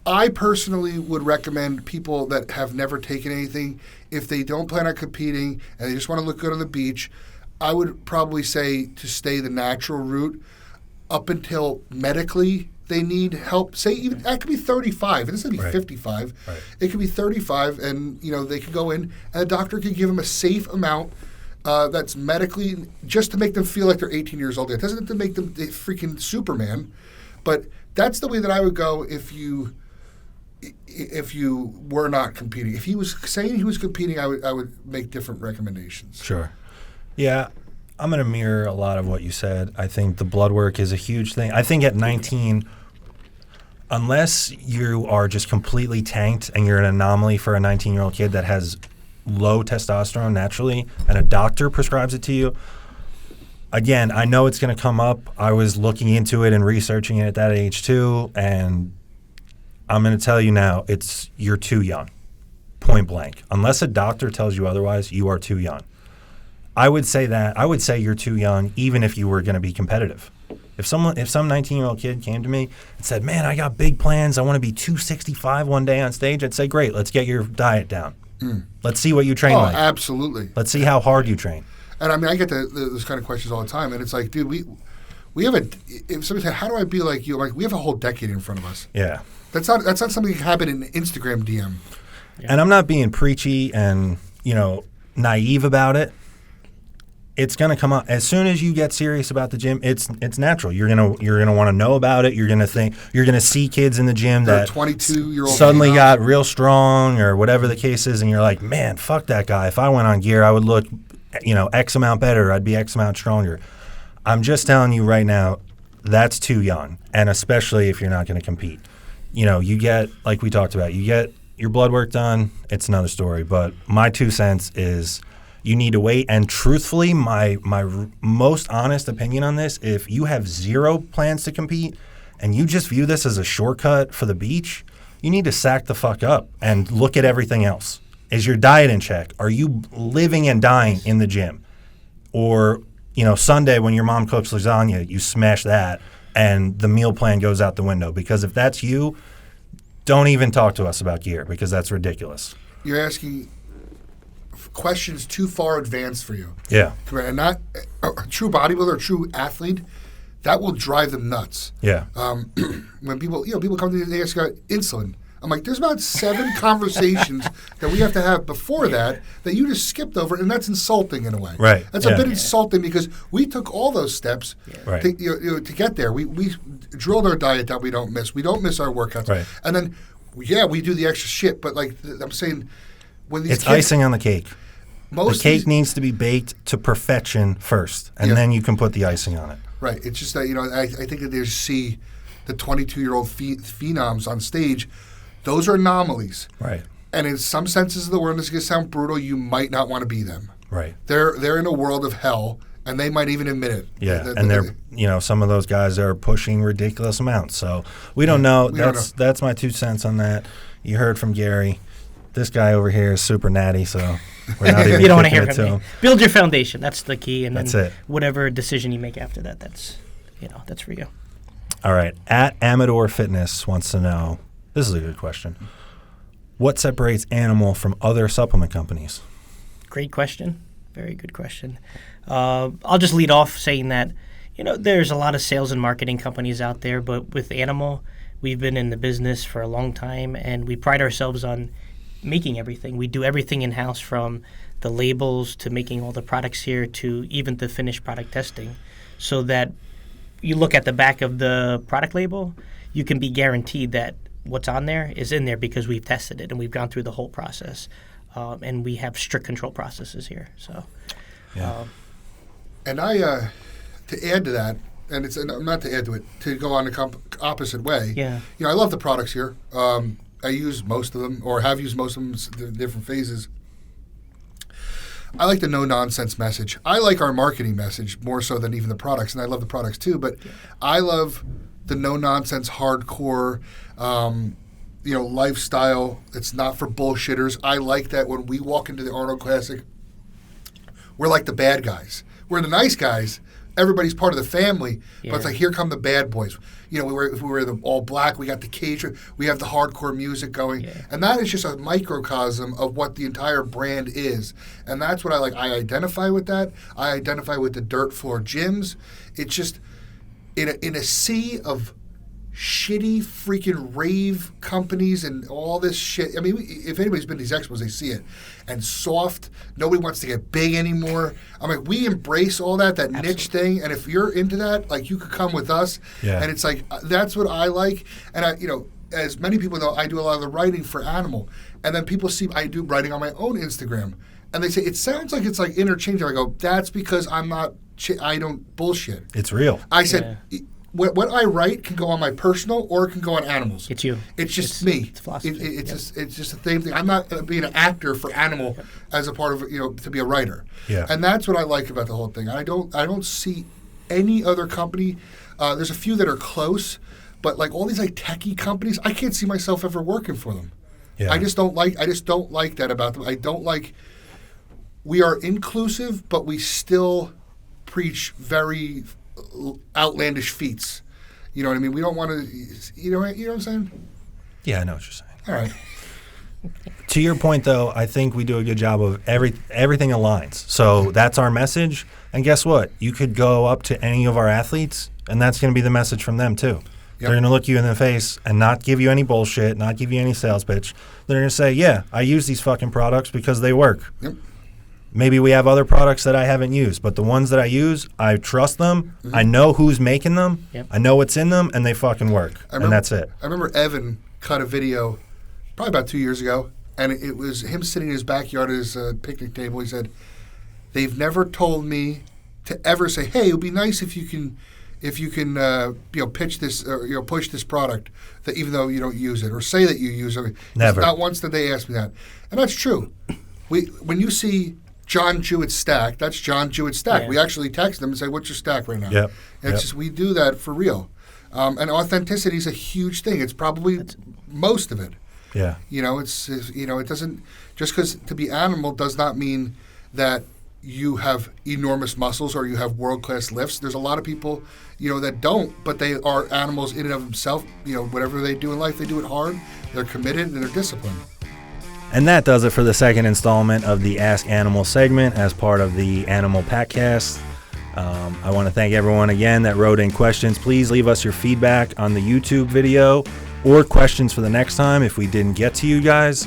I personally would recommend people that have never taken anything, if they don't plan on competing and they just want to look good on the beach, I would probably say to stay the natural route up until medically they need help. Say even that could be 35. It doesn't have to be 55. Right. It could be 35, and they could go in, and a doctor could give them a safe amount that's medically, just to make them feel like they're 18 years old. It doesn't have to make them freaking Superman, but that's the way that I would go if you were not competing. If he was saying he was competing, I would make different recommendations. Sure. Yeah. I'm going to mirror a lot of what you said. I think the blood work is a huge thing. I think at 19, unless you are just completely tanked and you're an anomaly for a 19-year-old kid that has low testosterone naturally and a doctor prescribes it to you, again, I know it's going to come up. I was looking into it and researching it at that age too, and I'm going to tell you now, you're too young, point blank. Unless a doctor tells you otherwise, you are too young. I would say you're too young, even if you were going to be competitive. If some 19-year-old kid came to me and said, "Man, I got big plans. I want to be 265 one day on stage," I'd say, "Great, let's get your diet down. Let's see what you train like. Absolutely. Let's see how hard you train." And I mean, I get those kind of questions all the time, and it's like, dude, we have if somebody said, "How do I be like you?" I'm like, we have a whole decade in front of us. Yeah. That's not something that can happen in an Instagram DM. Yeah. And I'm not being preachy and naive about it. It's going to come up as soon as you get serious about the gym. It's natural. You're gonna want to know about it. You're gonna see kids in the gym that 22-year-old suddenly got real strong or whatever the case is, and you're like, man, fuck that guy. If I went on gear, I would look, X amount better. I'd be X amount stronger. I'm just telling you right now, that's too young, and especially if you're not going to compete. You get, like we talked about, you get your blood work done. It's another story. But my 2 cents is, you need to wait. And truthfully, my most honest opinion on this, if you have zero plans to compete and you just view this as a shortcut for the beach, you need to sack the fuck up and look at everything else. Is your diet in check? Are you living and dying in the gym? Or, Sunday when your mom cooks lasagna, you smash that and the meal plan goes out the window. Because if that's you, don't even talk to us about gear, because that's ridiculous. You're asking questions too far advanced for you. Yeah. And not a true bodybuilder, a true athlete, that will drive them nuts. Yeah. When people come to me, they ask about insulin. I'm like, there's about 7 conversations that we have to have before that you just skipped over, and that's insulting in a way. Right. That's a bit insulting, because we took all those steps to get there. We drilled our diet that we don't miss. We don't miss our workouts. Right. And then, we do the extra shit, but like I'm saying, when these it's icing on the cake. The cake needs to be baked to perfection first, and then you can put the icing on it. Right. It's just that, I think that they see the 22-year-old phenoms on stage. Those are anomalies. Right. And in some senses of the word, this is going to sound brutal, you might not want to be them. Right. They're in a world of hell, and they might even admit it. Yeah, and they're some of those guys are pushing ridiculous amounts. So we don't know. That's my 2 cents on that. You heard from Gary. This guy over here is super natty, so we're not even. You don't want to hear from him. me. Build your foundation. That's the key, and that's then it. Whatever decision you make after that, that's for you. All right. At Amador Fitness wants to know. This is a good question. What separates Animal from other supplement companies? Great question. Very good question. I'll just lead off saying that, there's a lot of sales and marketing companies out there, but with Animal, we've been in the business for a long time, and we pride ourselves on making everything. We do everything in-house, from the labels to making all the products here to even the finished product testing, so that you look at the back of the product label, you can be guaranteed that what's on there is in there because we've tested it and we've gone through the whole process, and we have strict control processes here. So, and I to add to that, and it's not to add to it, to go on the opposite way. Yeah. I love the products here. I use most of them, or have used most of them in different phases. I like the no-nonsense message. I like our marketing message more so than even the products, and I love the products too, but I love the no-nonsense, hardcore, lifestyle. It's not for bullshitters. I like that when we walk into the Arnold Classic, we're like the bad guys. We're the nice guys. Everybody's part of the family, but it's like, here come the bad boys. We wear the all black. We got the cage. We have the hardcore music going, and that is just a microcosm of what the entire brand is. And that's what I like. I identify with that. I identify with the dirt floor gyms. It's just in a sea of shitty freaking rave companies and all this shit. I mean, if anybody's been to these expos, they see it. And soft. Nobody wants to get big anymore. I mean, we embrace all that niche thing. And if you're into that, like, you could come with us. Yeah. And it's like, that's what I like. And as many people know, I do a lot of the writing for Animal. And then people see I do writing on my own Instagram. And they say, it sounds like it's like interchangeable. I go, that's because I don't bullshit. It's real. I said, what I write can go on my personal or it can go on Animals. It's you. It's just me. It's philosophy. It's just the same thing. I'm not being an actor for Animal as a part of to be a writer. Yeah. And that's what I like about the whole thing. I don't see any other company. There's a few that are close, but like all these like techie companies, I can't see myself ever working for them. Yeah. I just don't like that about them. I don't like. We are inclusive, but we still preach very outlandish feats. You know what I mean? We don't want to. You know what I'm saying? Yeah, I know what you're saying. All right. To your point, though, I think we do a good job of everything aligns. So that's our message. And guess what? You could go up to any of our athletes, and that's going to be the message from them too. Yep. They're going to look you in the face and not give you any bullshit, not give you any sales pitch. They're going to say, "Yeah, I use these fucking products because they work." Yep. Maybe we have other products that I haven't used, but the ones that I use, I trust them. Mm-hmm. I know who's making them. Yep. I know what's in them, and they fucking work. And that's it. I remember Evan cut a video probably about 2 years ago, and it was him sitting in his backyard at his picnic table. He said, "They've never told me to ever say, hey, it would be nice if you can pitch this or push this product, that even though you don't use it, or say that you use it." Never. Not once did they ask me that, and that's true. When you see John Jewett's stack, that's John Jewett's stack. Yeah. We actually text them and say, "What's your stack right now?" Yep. It's just, we do that for real. And authenticity is a huge thing. It's probably most of it. Yeah. It doesn't, just because to be Animal does not mean that you have enormous muscles or you have world-class lifts. There's a lot of people, that don't, but they are animals in and of themselves. Whatever they do in life, they do it hard. They're committed and they're disciplined. And that does it for the second installment of the Ask Animal segment as part of the Animal Pakcast. I want to thank everyone again that wrote in questions. Please leave us your feedback on the YouTube video or questions for the next time if we didn't get to you guys.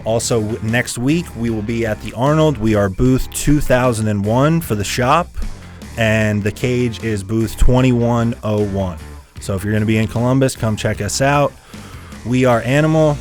Also, next week we will be at the Arnold. We are booth 2001 for the shop, and the cage is booth 2101. So if you're going to be in Columbus, come check us out. We are Animal.